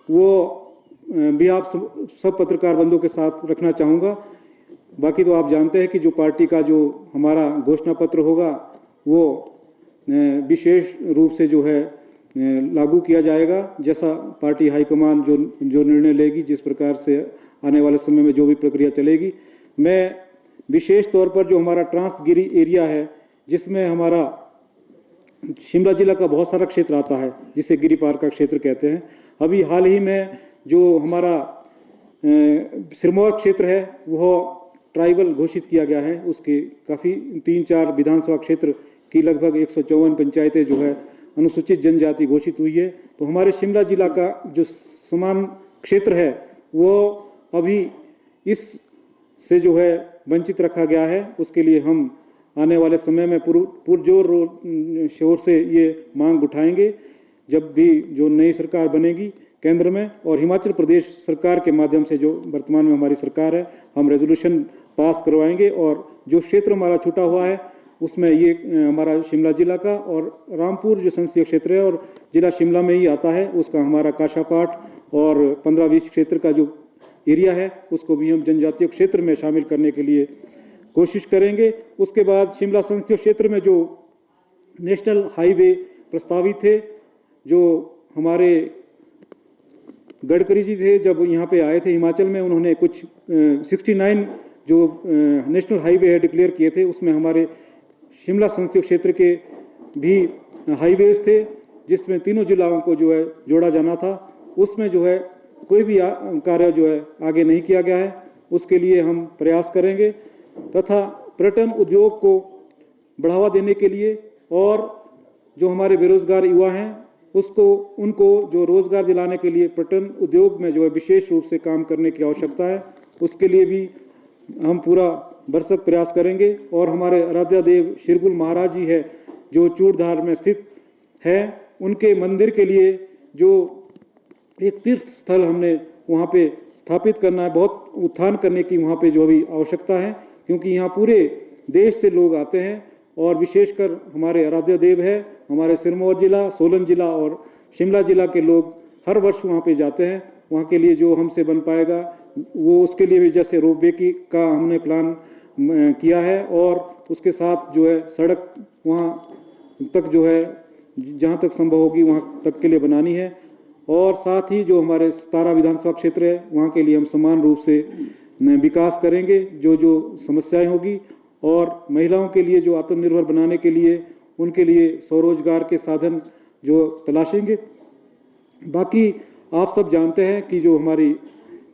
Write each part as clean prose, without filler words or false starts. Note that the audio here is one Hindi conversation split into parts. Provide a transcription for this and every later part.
वो भी आप सब पत्रकार बंधुओं के साथ रखना चाहूँगा। बाकी तो आप जानते हैं कि जो पार्टी का जो हमारा घोषणा पत्र होगा वो विशेष रूप से जो है लागू किया जाएगा, जैसा पार्टी हाईकमान जो निर्णय लेगी, जिस प्रकार से आने वाले समय में जो भी प्रक्रिया चलेगी। मैं विशेष तौर पर जो हमारा ट्रांसगिरी एरिया है, जिसमें हमारा शिमला जिला का बहुत सारा क्षेत्र आता है, जिसे गिरी पार का क्षेत्र कहते हैं। अभी हाल ही में जो हमारा सिरमौर क्षेत्र है वह ट्राइबल घोषित किया गया है। उसके काफ़ी 3-4 विधानसभा क्षेत्र की लगभग 154 पंचायतें जो है अनुसूचित जनजाति घोषित हुई है। तो हमारे शिमला जिला का जो समान क्षेत्र है वो अभी इस से जो है वंचित रखा गया है। उसके लिए हम आने वाले समय में पुरजोर शोर से ये मांग उठाएंगे, जब भी जो नई सरकार बनेगी केंद्र में और हिमाचल प्रदेश सरकार के माध्यम से जो वर्तमान में हमारी सरकार है, हम रेजोल्यूशन पास करवाएंगे। और जो क्षेत्र हमारा छूटा हुआ है उसमें ये हमारा शिमला जिला का और रामपुर जो संसदीय क्षेत्र है और जिला शिमला में ही आता है, उसका हमारा काशापाट और 15-20 क्षेत्र का जो एरिया है उसको भी हम जनजातीय क्षेत्र में शामिल करने के लिए कोशिश करेंगे। उसके बाद शिमला संसदीय क्षेत्र में जो नेशनल हाईवे प्रस्तावित थे, जो हमारे गडकरी जी थे जब यहाँ पे आए थे हिमाचल में, उन्होंने कुछ 69 जो नेशनल हाईवे है डिक्लेयर किए थे, उसमें हमारे शिमला संसदीय क्षेत्र के भी हाईवेज थे, जिसमें तीनों जिलाओं को जो है जोड़ा जाना था। उसमें जो है कोई भी कार्य जो है आगे नहीं किया गया है। उसके लिए हम प्रयास करेंगे तथा पर्यटन उद्योग को बढ़ावा देने के लिए और जो हमारे बेरोजगार युवा हैं उनको जो रोजगार दिलाने के लिए पर्यटन उद्योग में जो है विशेष रूप से काम करने की आवश्यकता है। उसके लिए भी हम पूरा भरसक प्रयास करेंगे। और हमारे आराध्य देव शिरगुल महाराज जी है जो चूड़धार में स्थित है, उनके मंदिर के लिए जो एक तीर्थ स्थल हमने वहाँ पे स्थापित करना है, बहुत उत्थान करने की वहाँ पे जो अभी आवश्यकता है, क्योंकि यहाँ पूरे देश से लोग आते हैं और विशेषकर हमारे आराध्य देव है, हमारे सिरमौर जिला, सोलन जिला और शिमला जिला के लोग हर वर्ष वहाँ पे जाते हैं। वहाँ के लिए जो हमसे बन पाएगा वो उसके लिए भी जैसे रोपवे का हमने प्लान किया है और उसके साथ जो है सड़क वहाँ तक जो है जहाँ तक संभव होगी वहाँ तक के लिए बनानी है। और साथ ही जो हमारे 17 विधानसभा क्षेत्र है वहाँ के लिए हम समान रूप से विकास करेंगे जो समस्याएं होगी। और महिलाओं के लिए जो आत्मनिर्भर बनाने के लिए उनके लिए स्वरोजगार के साधन जो तलाशेंगे। बाकी आप सब जानते हैं कि जो हमारी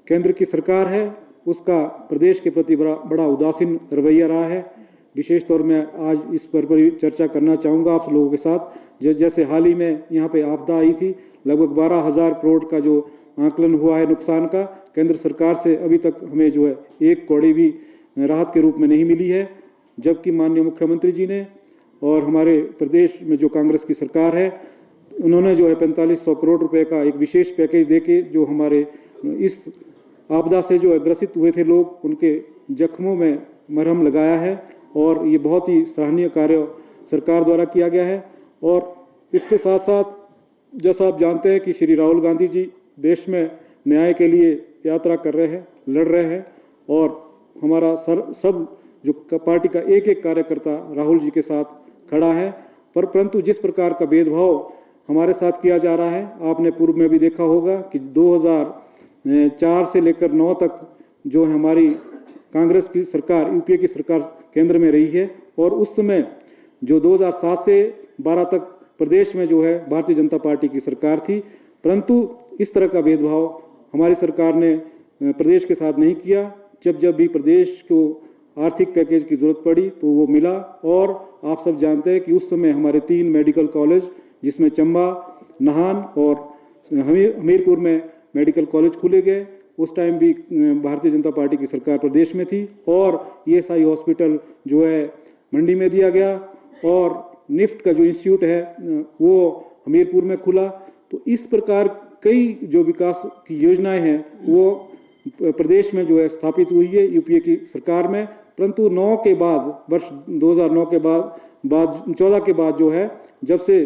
केंद्र की सरकार है उसका प्रदेश के प्रति बड़ा उदासीन रवैया रहा है। विशेष तौर में आज इस पर चर्चा करना चाहूँगा आप लोगों के साथ। जैसे हाल ही में यहाँ पे आपदा आई थी, लगभग 12,000 करोड़ का जो आंकलन हुआ है नुकसान का, केंद्र सरकार से अभी तक हमें जो है 1 कौड़ी भी राहत के रूप में नहीं मिली है। जबकि माननीय मुख्यमंत्री जी ने और हमारे प्रदेश में जो कांग्रेस की सरकार है उन्होंने जो है 4500 करोड़ रुपए का एक विशेष पैकेज देके जो हमारे इस आपदा से जो ग्रसित हुए थे लोग, उनके जख्मों में मरहम लगाया है और ये बहुत ही सराहनीय कार्य सरकार द्वारा किया गया है। और इसके साथ साथ जैसा आप जानते हैं कि श्री राहुल गांधी जी देश में न्याय के लिए यात्रा कर रहे हैं, लड़ रहे हैं और हमारा सब जो पार्टी का एक एक कार्यकर्ता राहुल जी के साथ खड़ा है। परंतु जिस प्रकार का भेदभाव हमारे साथ किया जा रहा है, आपने पूर्व में भी देखा होगा कि 2004 से लेकर 9 तक जो है हमारी कांग्रेस की सरकार, यूपीए की सरकार केंद्र में रही है और उस समय जो 2007 से 12 तक प्रदेश में जो है भारतीय जनता पार्टी की सरकार थी। परंतु इस तरह का भेदभाव हमारी सरकार ने प्रदेश के साथ नहीं किया। जब भी प्रदेश को आर्थिक पैकेज की जरूरत पड़ी तो वो मिला। और आप सब जानते हैं कि उस समय हमारे 3 मेडिकल कॉलेज, जिसमें चंबा, नाहन और हमीरपुर में मेडिकल कॉलेज खुले गए। उस टाइम भी भारतीय जनता पार्टी की सरकार प्रदेश में थी। और ESI हॉस्पिटल जो है मंडी में दिया गया और निफ्ट का जो इंस्टीट्यूट है वो हमीरपुर में खुला। तो इस प्रकार कई जो विकास की योजनाएं हैं वो प्रदेश में जो है स्थापित हुई है यूपीए की सरकार में। परंतु 9 के बाद, वर्ष 2009 के बाद 14 के बाद जो है, जब से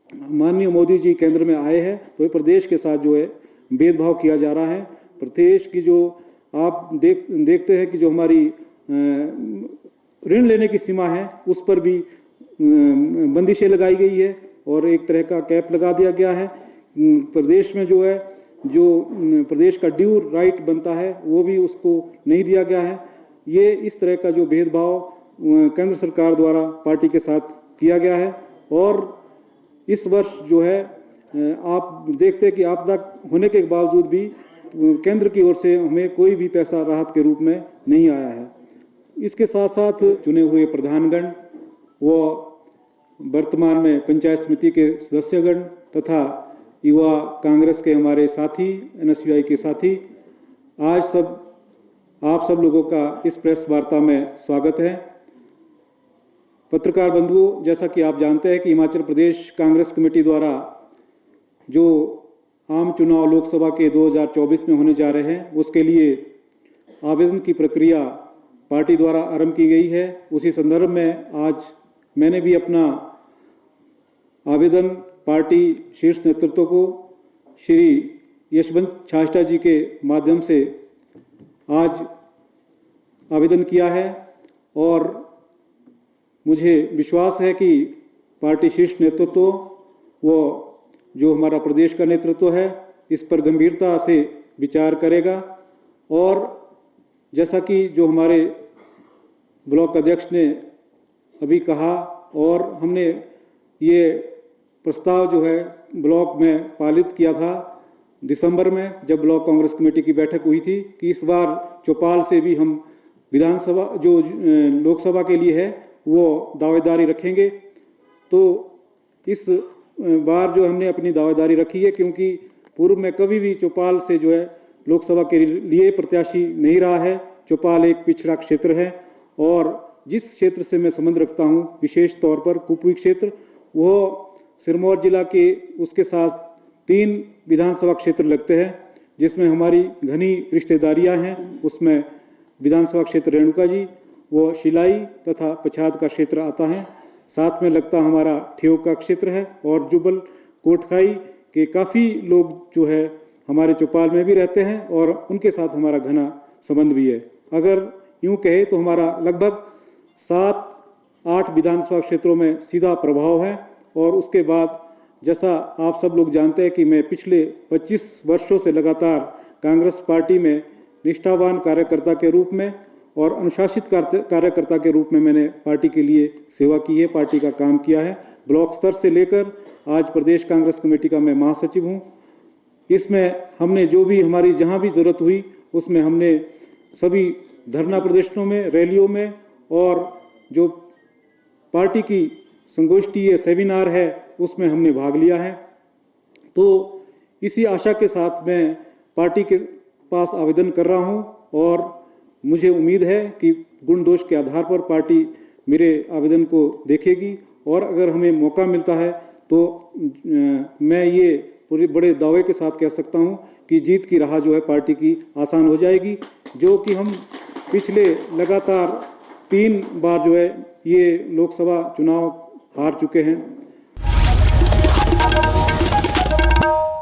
माननीय मोदी जी केंद्र में आए हैं तो प्रदेश के साथ जो है भेदभाव किया जा रहा है। प्रदेश की जो आप देखते हैं कि जो हमारी ऋण लेने की सीमा है उस पर भी बंदिशें लगाई गई है और एक तरह का कैप लगा दिया गया है। प्रदेश में जो है जो प्रदेश का ड्यू राइट बनता है वो भी उसको नहीं दिया गया है। ये इस तरह का जो भेदभाव केंद्र सरकार द्वारा पार्टी के साथ किया गया है और इस वर्ष जो है आप देखते हैं कि आपदा होने के बावजूद भी केंद्र की ओर से हमें कोई भी पैसा राहत के रूप में नहीं आया है। इसके साथ साथ चुने हुए प्रधानगण व वर्तमान में पंचायत समिति के सदस्यगण तथा युवा कांग्रेस के हमारे साथी NSUI के साथी, आज आप सब लोगों का इस प्रेस वार्ता में स्वागत है। पत्रकार बंधुओं, जैसा कि आप जानते हैं कि हिमाचल प्रदेश कांग्रेस कमेटी द्वारा जो आम चुनाव लोकसभा के 2024 में होने जा रहे हैं उसके लिए आवेदन की प्रक्रिया पार्टी द्वारा आरंभ की गई है। उसी संदर्भ में आज मैंने भी अपना आवेदन पार्टी शीर्ष नेतृत्व को श्री यशवंत छाष्टा जी के माध्यम से आज आवेदन किया है और मुझे विश्वास है कि पार्टी शीर्ष नेतृत्व वो जो हमारा प्रदेश का नेतृत्व है इस पर गंभीरता से विचार करेगा और जैसा कि जो हमारे ब्लॉक अध्यक्ष ने अभी कहा और हमने ये प्रस्ताव जो है ब्लॉक में पारित किया था दिसंबर में जब ब्लॉक कांग्रेस कमेटी की बैठक हुई थी कि इस बार चौपाल से भी हम विधानसभा जो लोकसभा के लिए है वो दावेदारी रखेंगे। तो इस बार जो हमने अपनी दावेदारी रखी है क्योंकि पूर्व में कभी भी चौपाल से जो है लोकसभा के लिए प्रत्याशी नहीं रहा है। चौपाल एक पिछड़ा क्षेत्र है और जिस क्षेत्र से मैं संबंध रखता हूँ विशेष तौर पर कुपवी क्षेत्र, वो सिरमौर जिला के उसके साथ 3 विधानसभा क्षेत्र लगते हैं जिसमें हमारी घनी रिश्तेदारियां हैं। उसमें विधानसभा क्षेत्र रेणुका जी, वो शिलाई तथा पछाद का क्षेत्र आता है। साथ में लगता हमारा ठेव का क्षेत्र है और जुबल कोटखाई के काफ़ी लोग जो है हमारे चौपाल में भी रहते हैं और उनके साथ हमारा घना संबंध भी है। अगर यूँ कहे तो हमारा लगभग 7-8 विधानसभा क्षेत्रों में सीधा प्रभाव है और उसके बाद जैसा आप सब लोग जानते हैं कि मैं पिछले 25 वर्षों से लगातार कांग्रेस पार्टी में निष्ठावान कार्यकर्ता के रूप में और अनुशासित कार्यकर्ता के रूप में मैंने पार्टी के लिए सेवा की है, पार्टी का काम किया है। ब्लॉक स्तर से लेकर आज प्रदेश कांग्रेस कमेटी का मैं महासचिव हूँ। इसमें हमने जो भी हमारी जहाँ भी ज़रूरत हुई उसमें हमने सभी धरना प्रदर्शनों में, रैलियों में और जो पार्टी की संगोष्ठी है, सेमिनार है, उसमें हमने भाग लिया है। तो इसी आशा के साथ मैं पार्टी के पास आवेदन कर रहा हूं और मुझे उम्मीद है कि गुण दोष के आधार पर पार्टी मेरे आवेदन को देखेगी और अगर हमें मौका मिलता है तो मैं ये पूरे बड़े दावे के साथ कह सकता हूं कि जीत की राह जो है पार्टी की आसान हो जाएगी, जो कि हम पिछले लगातार 3 बार जो है ये लोकसभा चुनाव हार चुके हैं।